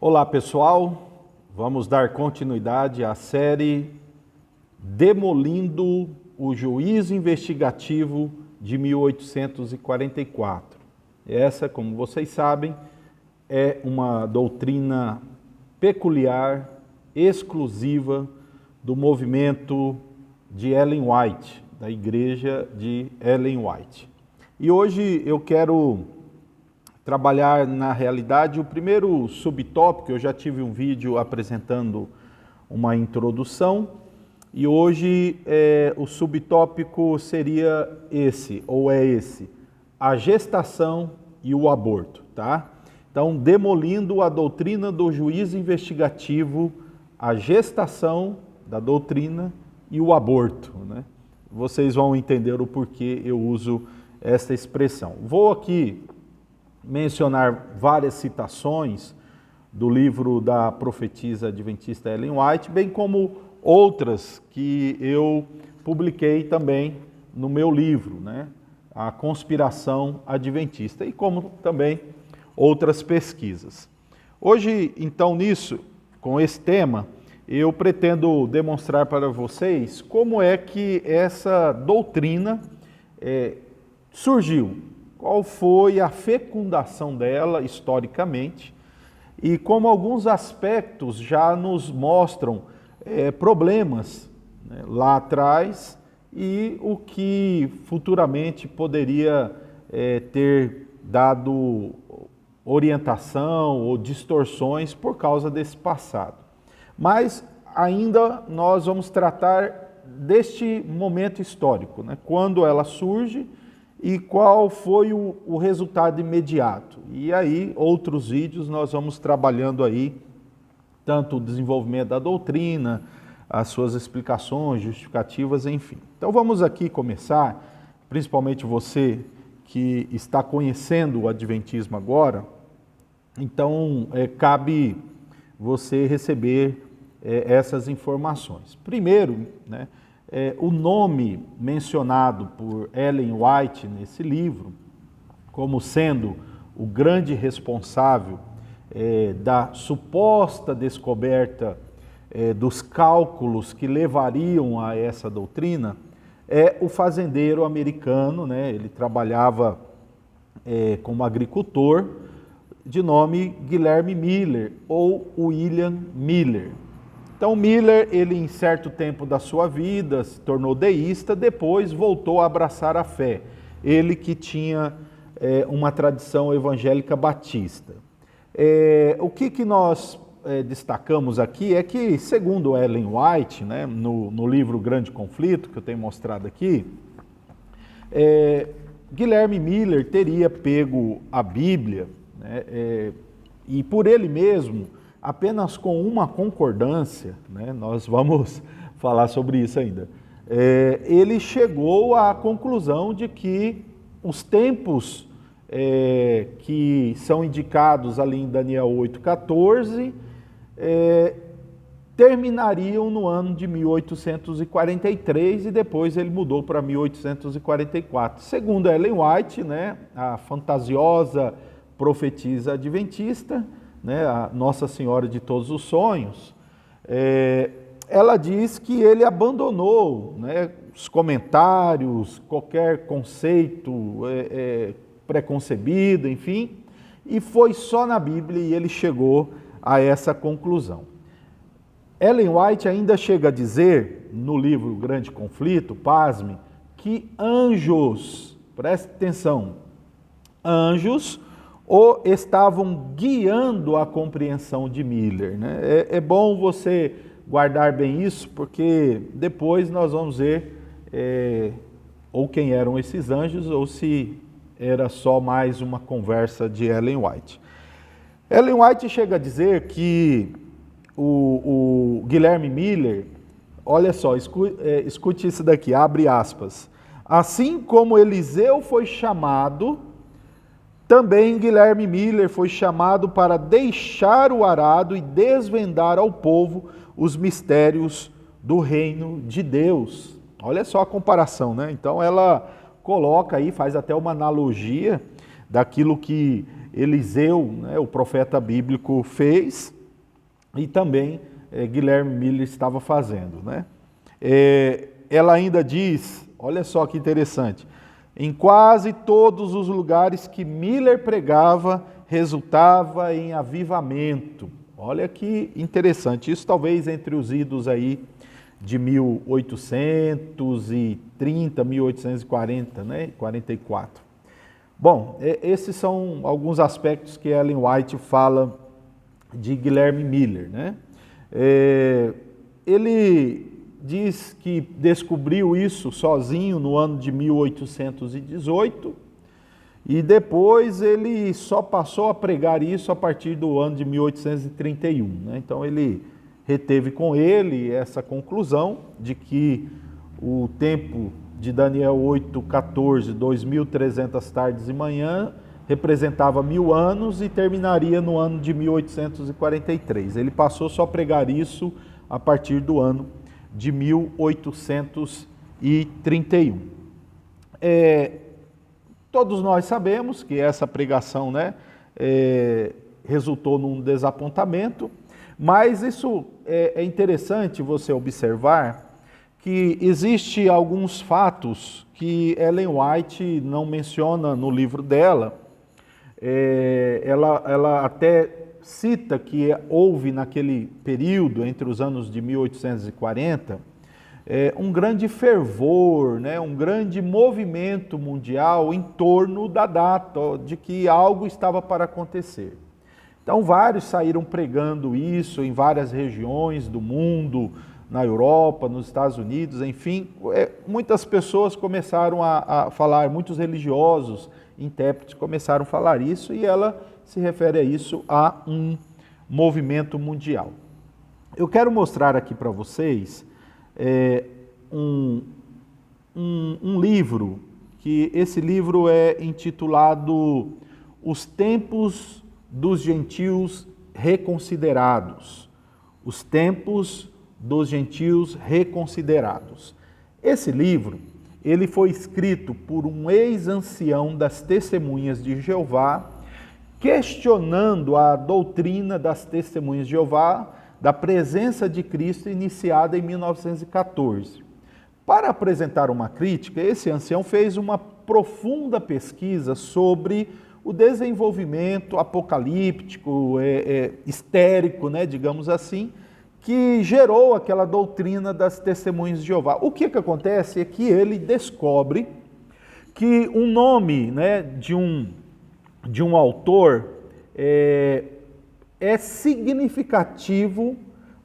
Olá pessoal, vamos dar continuidade à série Demolindo o Juízo Investigativo de 1844. Essa, como vocês sabem, é uma doutrina peculiar, exclusiva do movimento de Ellen White, da Igreja de Ellen White. E hoje eu quero trabalhar, na realidade, o primeiro subtópico. Eu já tive um vídeo apresentando uma introdução, e hoje o subtópico seria esse, ou é esse, a gestação e o aborto, tá? Então, demolindo a doutrina do juízo investigativo, a gestação da doutrina e o aborto, né? Vocês vão entender o porquê eu uso esta expressão. Vou aqui mencionar várias citações do livro da profetisa adventista Ellen White, bem como outras que eu publiquei também no meu livro, né? A Conspiração Adventista, e como também outras pesquisas. Hoje, então, com esse tema, eu pretendo demonstrar para vocês como é que essa doutrina surgiu. Qual foi a fecundação dela historicamente e como alguns aspectos já nos mostram problemas, né, lá atrás, e o que futuramente poderia ter dado orientação ou distorções por causa desse passado. Mas ainda nós vamos tratar deste momento histórico, né, quando ela surge e qual foi o resultado imediato. E aí, outros vídeos, nós vamos trabalhando aí, tanto o desenvolvimento da doutrina, as suas explicações, justificativas, enfim. Então vamos aqui começar, principalmente você que está conhecendo o Adventismo agora, então cabe você receber essas informações. Primeiro, né, o nome mencionado por Ellen White nesse livro, como sendo o grande responsável da suposta descoberta dos cálculos que levariam a essa doutrina, é o fazendeiro americano, né? Ele trabalhava como agricultor, de nome Guilherme Miller ou William Miller. Então Miller, ele em certo tempo da sua vida se tornou deísta, depois voltou a abraçar a fé. Ele que tinha uma tradição evangélica batista. O que nós destacamos aqui é que, segundo Ellen White, né, no livro Grande Conflito, que eu tenho mostrado aqui, Guilherme Miller teria pego a Bíblia, né, e por ele mesmo, apenas com uma concordância, né, nós vamos falar sobre isso ainda, ele chegou à conclusão de que os tempos que são indicados ali em Daniel 8,14 terminariam no ano de 1843 e depois ele mudou para 1844. Segundo Ellen White, né, a fantasiosa profetisa adventista, né, a Nossa Senhora de Todos os Sonhos, ela diz que ele abandonou, né, os comentários, qualquer conceito preconcebido, enfim, e foi só na Bíblia e ele chegou a essa conclusão. Ellen White ainda chega a dizer, no livro Grande Conflito, pasme, que anjos, preste atenção, anjos ou estavam guiando a compreensão de Miller, né? É bom você guardar bem isso, porque depois nós vamos ver ou quem eram esses anjos, ou se era só mais uma conversa de Ellen White. Ellen White chega a dizer que o Guilherme Miller, olha só, escute isso daqui, abre aspas, assim como Eliseu foi chamado, também Guilherme Miller foi chamado para deixar o arado e desvendar ao povo os mistérios do reino de Deus. Olha só a comparação, né? Então ela coloca aí, faz até uma analogia daquilo que Eliseu, né, o profeta bíblico, fez, e também Guilherme Miller estava fazendo, né? Ela ainda diz, olha só que interessante, em quase todos os lugares que Miller pregava, resultava em avivamento. Olha que interessante, isso talvez entre os idos aí de 1830, 1840, né? 44. Bom, esses são alguns aspectos que Ellen White fala de Guilherme Miller, né? Ele diz que descobriu isso sozinho no ano de 1818 e depois ele só passou a pregar isso a partir do ano de 1831, né? Então ele reteve com ele essa conclusão de que o tempo de Daniel 8:14, 2.300 tardes e manhã, representava 1000 anos e terminaria no ano de 1843. Ele passou só a pregar isso a partir do ano de 1831. Todos nós sabemos que essa pregação, né, resultou num desapontamento, mas isso é interessante você observar que existe alguns fatos que Ellen White não menciona no livro dela. Ela até cita que houve naquele período, entre os anos de 1840, um grande fervor, né, um grande movimento mundial em torno da data de que algo estava para acontecer. Então vários saíram pregando isso em várias regiões do mundo, na Europa, nos Estados Unidos, enfim, muitas pessoas começaram a falar, muitos religiosos, intérpretes começaram a falar isso, e ela se refere a isso, a um movimento mundial. Eu quero mostrar aqui para vocês um livro, que esse livro é intitulado Os Tempos dos Gentios Reconsiderados. Os Tempos dos Gentios Reconsiderados. Esse livro, ele foi escrito por um ex-ancião das Testemunhas de Jeová, questionando a doutrina das Testemunhas de Jeová, da presença de Cristo, iniciada em 1914. Para apresentar uma crítica, esse ancião fez uma profunda pesquisa sobre o desenvolvimento apocalíptico, histérico, né, digamos assim, que gerou aquela doutrina das Testemunhas de Jeová. O que acontece é que ele descobre que um nome, né, de um autor é significativo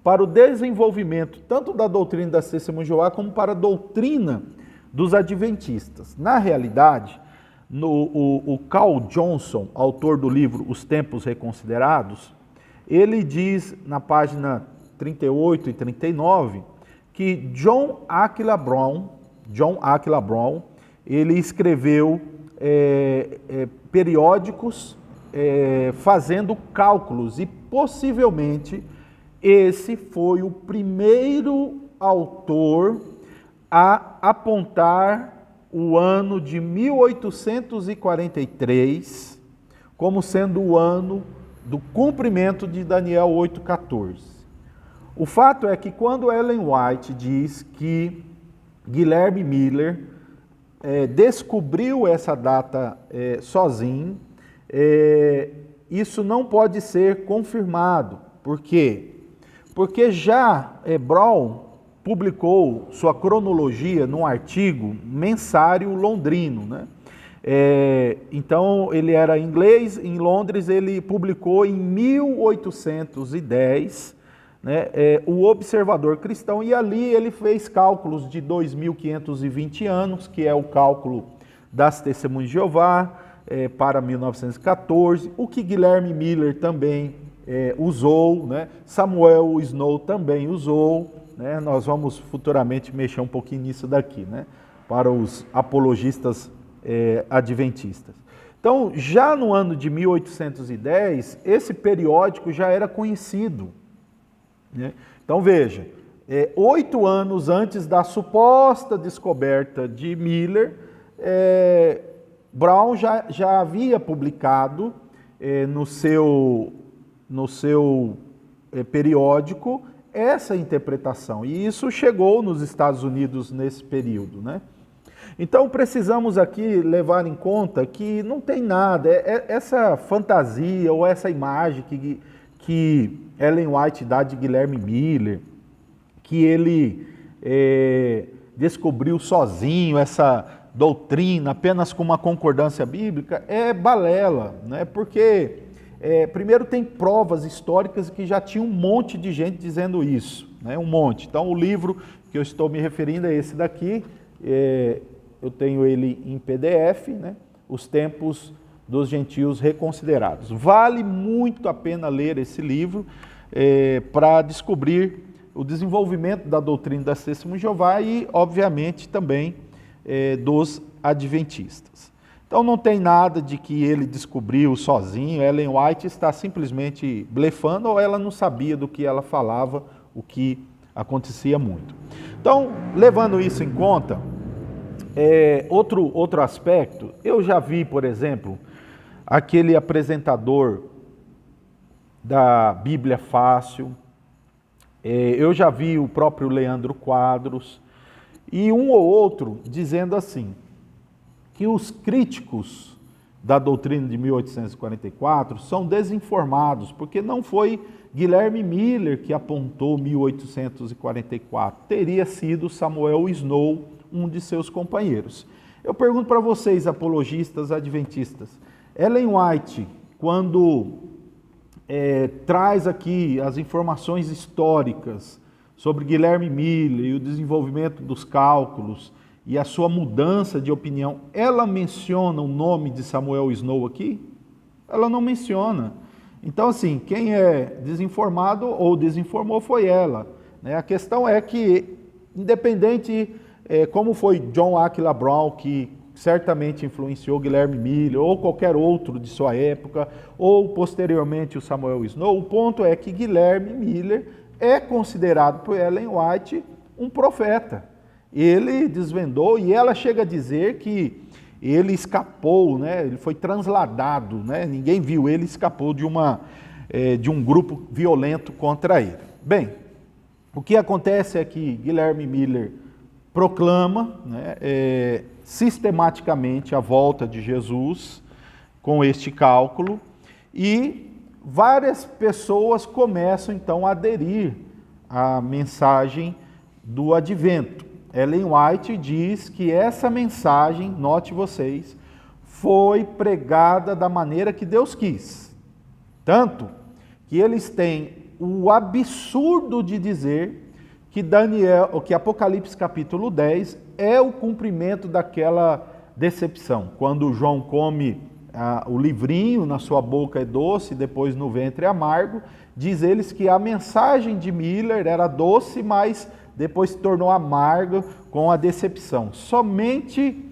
para o desenvolvimento tanto da doutrina das Testemunhas de Jeová como para a doutrina dos adventistas. Na realidade, o Carl Johnson, autor do livro Os Tempos Reconsiderados, ele diz na página 38 e 39 que John Aquila Brown, ele escreveu periódicos fazendo cálculos, e possivelmente esse foi o primeiro autor a apontar o ano de 1843 como sendo o ano do cumprimento de Daniel 8:14. O fato é que quando Ellen White diz que Guilherme Miller descobriu essa data sozinho, isso não pode ser confirmado. Por quê? Porque já Brown publicou sua cronologia num artigo mensário londrino, né? Então ele era inglês, em Londres ele publicou em 1810, né, o Observador Cristão, e ali ele fez cálculos de 2.520 anos, que é o cálculo das Testemunhas de Jeová, para 1914, o que Guilherme Miller também usou, né? Samuel Snow também usou, né? Nós vamos futuramente mexer um pouquinho nisso daqui, né? Para os apologistas adventistas. Então, já no ano de 1810, esse periódico já era conhecido, né? Então, veja, 8 anos antes da suposta descoberta de Miller, Brown já havia publicado no seu periódico essa interpretação. E isso chegou nos Estados Unidos nesse período, né? Então precisamos aqui levar em conta que não tem nada, essa fantasia ou essa imagem que Ellen White dá de Guilherme Miller, que ele descobriu sozinho essa doutrina apenas com uma concordância bíblica, é balela, né? Porque primeiro tem provas históricas que já tinha um monte de gente dizendo isso, né? Um monte. Então o livro que eu estou me referindo é esse daqui, eu tenho ele em PDF, né? Os Tempos dos Gentios Reconsiderados. Vale muito a pena ler esse livro para descobrir o desenvolvimento da doutrina das Testemunhas de Jeová e, obviamente, também dos adventistas. Então não tem nada de que ele descobriu sozinho, Ellen White está simplesmente blefando ou ela não sabia do que ela falava, o que acontecia muito. Então, levando isso em conta, outro aspecto, eu já vi, por exemplo, aquele apresentador da Bíblia Fácil, eu já vi o próprio Leandro Quadros, e um ou outro dizendo assim, que os críticos da doutrina de 1844 são desinformados, porque não foi Guilherme Miller que apontou 1844, teria sido Samuel Snow, um de seus companheiros. Eu pergunto para vocês, apologistas adventistas, Ellen White, quando traz aqui as informações históricas sobre Guilherme Miller e o desenvolvimento dos cálculos e a sua mudança de opinião, ela menciona o nome de Samuel Snow aqui? Ela não menciona. Então, assim, quem é desinformado ou desinformou foi ela, né? A questão é que, independente como foi John Aquila Brown, que certamente influenciou Guilherme Miller ou qualquer outro de sua época, ou posteriormente o Samuel Snow, o ponto é que Guilherme Miller é considerado por Ellen White um profeta. Ele desvendou e ela chega a dizer que ele escapou, né? Ele foi transladado, né? Ninguém viu, ele escapou de um grupo violento contra ele. Bem, o que acontece é que Guilherme Miller proclama, né, sistematicamente a volta de Jesus com este cálculo e várias pessoas começam então a aderir à mensagem do advento. Ellen White diz que essa mensagem, note vocês, foi pregada da maneira que Deus quis. Tanto que eles têm o absurdo de dizer que Apocalipse capítulo 10 é o cumprimento daquela decepção. Quando João come o livrinho, na sua boca é doce, depois no ventre é amargo, diz eles que a mensagem de Miller era doce, mas depois se tornou amarga com a decepção. Somente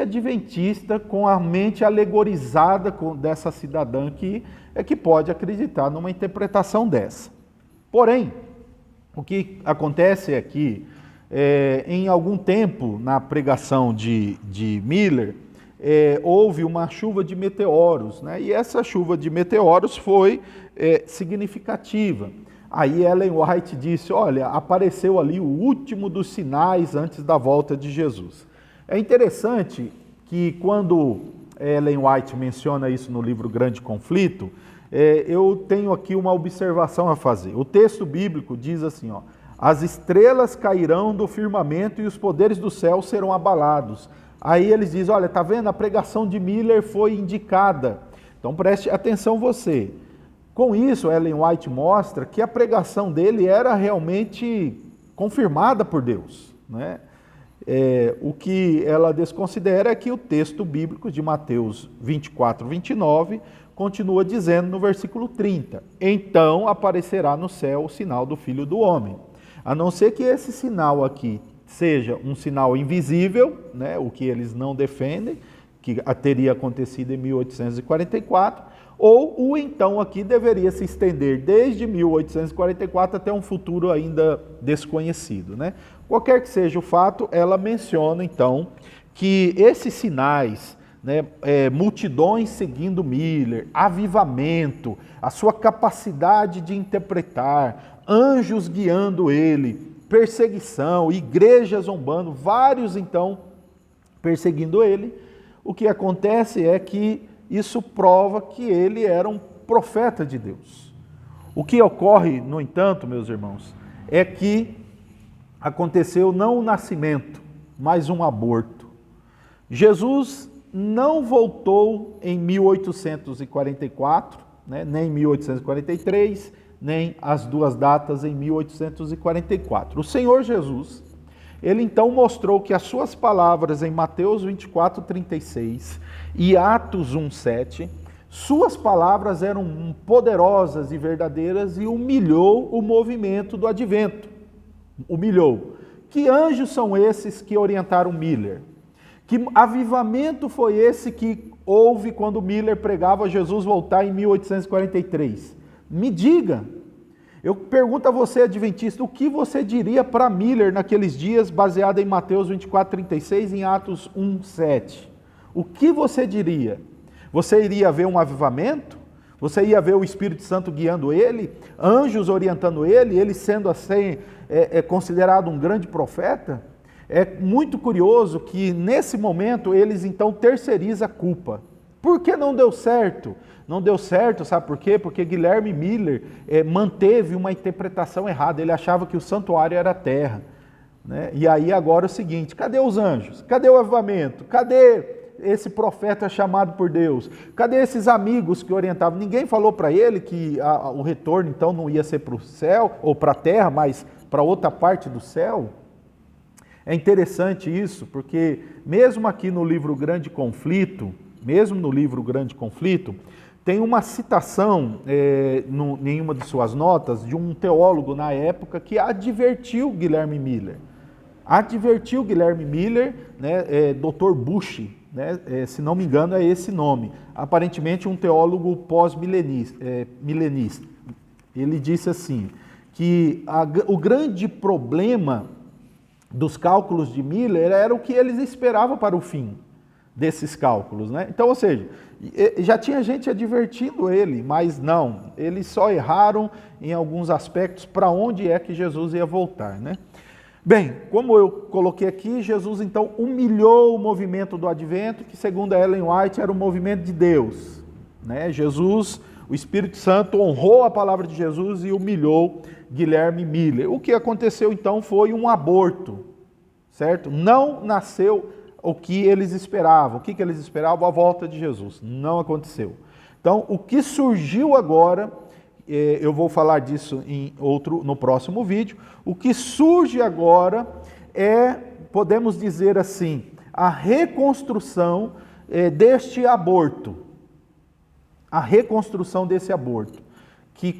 adventista, com a mente alegorizada dessa cidadã aqui, é que pode acreditar numa interpretação dessa. Porém, o que acontece é que, em algum tempo, na pregação de Miller, houve uma chuva de meteoros, né? E essa chuva de meteoros foi significativa. Aí Ellen White disse, olha, apareceu ali o último dos sinais antes da volta de Jesus. É interessante que quando Ellen White menciona isso no livro Grande Conflito, eu tenho aqui uma observação a fazer. O texto bíblico diz assim, ó, as estrelas cairão do firmamento e os poderes do céu serão abalados. Aí eles dizem, olha, tá vendo? A pregação de Miller foi indicada. Então preste atenção você. Com isso, Ellen White mostra que a pregação dele era realmente confirmada por Deus, né? O que ela desconsidera é que o texto bíblico de Mateus 24, 29 continua dizendo no versículo 30, então aparecerá no céu o sinal do Filho do Homem. A não ser que esse sinal aqui seja um sinal invisível, né, o que eles não defendem, que teria acontecido em 1844, ou o então aqui deveria se estender desde 1844 até um futuro ainda desconhecido, né? Qualquer que seja o fato, ela menciona então que esses sinais né, multidões seguindo Miller, avivamento, a sua capacidade de interpretar, anjos guiando ele, perseguição, igrejas zombando, vários então perseguindo ele. O que acontece é que isso prova que ele era um profeta de Deus. O que ocorre, no entanto, meus irmãos, é que aconteceu não o nascimento, mas um aborto. Jesus não voltou em 1844, né, nem 1843, nem as duas datas em 1844. O Senhor Jesus, ele então mostrou que as suas palavras em Mateus 24:36 e Atos 1:7, suas palavras eram poderosas e verdadeiras e humilhou o movimento do advento. Humilhou. Que anjos são esses que orientaram Miller? Que avivamento foi esse que houve quando Miller pregava Jesus voltar em 1843? Me diga. Eu pergunto a você, adventista, o que você diria para Miller naqueles dias, baseado em Mateus 24:36 e em Atos 1:7? O que você diria? Você iria ver um avivamento? Você ia ver o Espírito Santo guiando ele? Anjos orientando ele? Ele sendo assim considerado um grande profeta? É muito curioso que nesse momento eles então terceirizam a culpa. Por que não deu certo? Não deu certo, sabe por quê? Porque Guilherme Miller manteve uma interpretação errada. Ele achava que o santuário era a terra, né? E aí agora é o seguinte, cadê os anjos? Cadê o avivamento? Cadê esse profeta chamado por Deus? Cadê esses amigos que orientavam? Ninguém falou para ele que o retorno então não ia ser para o céu ou para a terra, mas para outra parte do céu? É interessante isso, porque mesmo aqui no livro Grande Conflito, tem uma citação em uma de suas notas de um teólogo na época que advertiu Guilherme Miller. Né, Dr. Bush, né, se não me engano é esse nome, aparentemente um teólogo pós-milenista. Ele disse assim, que o grande problema dos cálculos de Miller era o que eles esperavam para o fim desses cálculos, né? Então, ou seja, já tinha gente advertindo ele, mas não, eles só erraram em alguns aspectos para onde é que Jesus ia voltar, né? Bem, como eu coloquei aqui, Jesus então humilhou o movimento do advento, que segundo a Ellen White era o movimento de Deus, né? Jesus, o Espírito Santo honrou a palavra de Jesus e humilhou Guilherme Miller. O que aconteceu então foi um aborto, certo? Não nasceu o que eles esperavam. O que eles esperavam? A volta de Jesus. Não aconteceu. Então, o que surgiu agora, eu vou falar disso no próximo vídeo, o que surge agora podemos dizer assim, a reconstrução deste aborto. A reconstrução desse aborto, que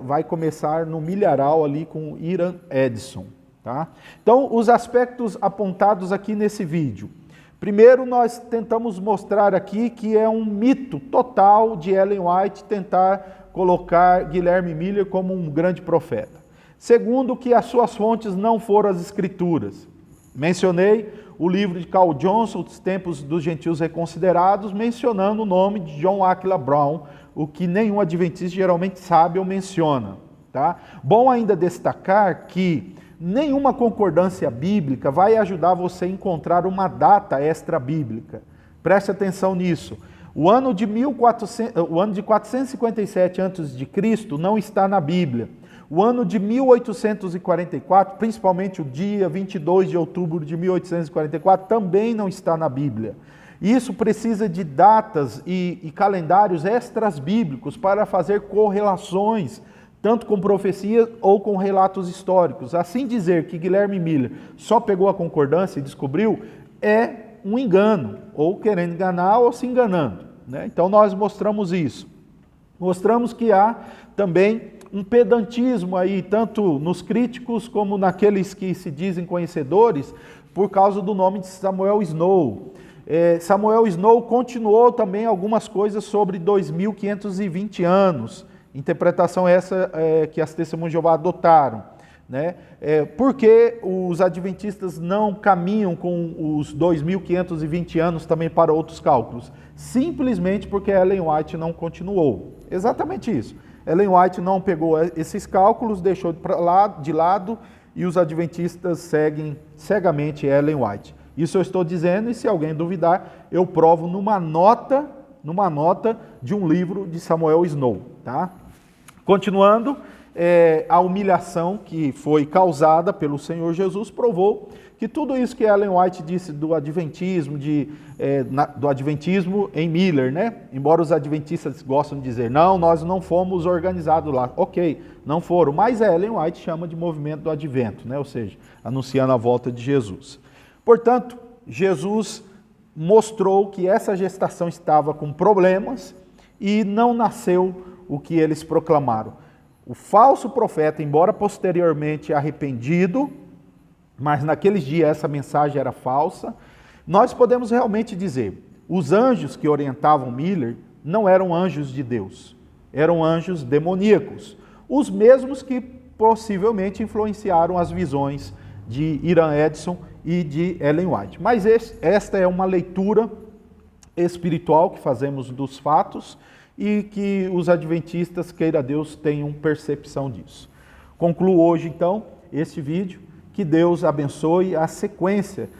vai começar no milharal ali com Iran Edson. Tá? Então, os aspectos apontados aqui nesse vídeo. Primeiro, nós tentamos mostrar aqui que é um mito total de Ellen White tentar colocar Guilherme Miller como um grande profeta. Segundo, que as suas fontes não foram as Escrituras. Mencionei o livro de Carl Johnson, Os Tempos dos Gentios Reconsiderados, mencionando o nome de John Aquila Brown, o que nenhum adventista geralmente sabe ou menciona. Tá? Bom ainda destacar que nenhuma concordância bíblica vai ajudar você a encontrar uma data extra-bíblica. Preste atenção nisso. O ano de 457 a.C. não está na Bíblia. O ano de 1844, principalmente o dia 22 de outubro de 1844, também não está na Bíblia. Isso precisa de datas e calendários extras bíblicos para fazer correlações, tanto com profecias ou com relatos históricos. Assim dizer que Guilherme Miller só pegou a concordância e descobriu é um engano, ou querendo enganar ou se enganando, né? Então nós mostramos isso. Mostramos que há também um pedantismo aí, tanto nos críticos como naqueles que se dizem conhecedores, por causa do nome de Samuel Snow. Samuel Snow continuou também algumas coisas sobre 2.520 anos, interpretação essa que as Testemunhas de Jeová adotaram. né? Por que os adventistas não caminham com os 2.520 anos também para outros cálculos? Simplesmente porque Ellen White não continuou. Exatamente isso. Ellen White não pegou esses cálculos, deixou de lado, e os adventistas seguem cegamente Ellen White. Isso eu estou dizendo, e se alguém duvidar, eu provo numa nota de um livro de Samuel Snow. Tá? Continuando, a humilhação que foi causada pelo Senhor Jesus provou que tudo isso que Ellen White disse do adventismo, do adventismo em Miller, né? Embora os adventistas gostam de dizer, não, nós não fomos organizados lá. Ok, não foram, mas Ellen White chama de movimento do advento, né? Ou seja, anunciando a volta de Jesus. Portanto, Jesus mostrou que essa gestação estava com problemas e não nasceu o que eles proclamaram. O falso profeta, embora posteriormente arrependido, mas naqueles dias essa mensagem era falsa, nós podemos realmente dizer, os anjos que orientavam Miller não eram anjos de Deus, eram anjos demoníacos, os mesmos que possivelmente influenciaram as visões de Iran Edson e de Ellen White. Mas esta é uma leitura espiritual que fazemos dos fatos e que os adventistas, queira Deus, tenham percepção disso. Concluo hoje, então, este vídeo. Que Deus abençoe a sequência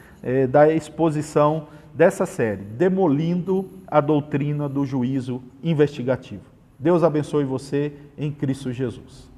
da exposição dessa série, Demolindo a Doutrina do Juízo Investigativo. Deus abençoe você em Cristo Jesus.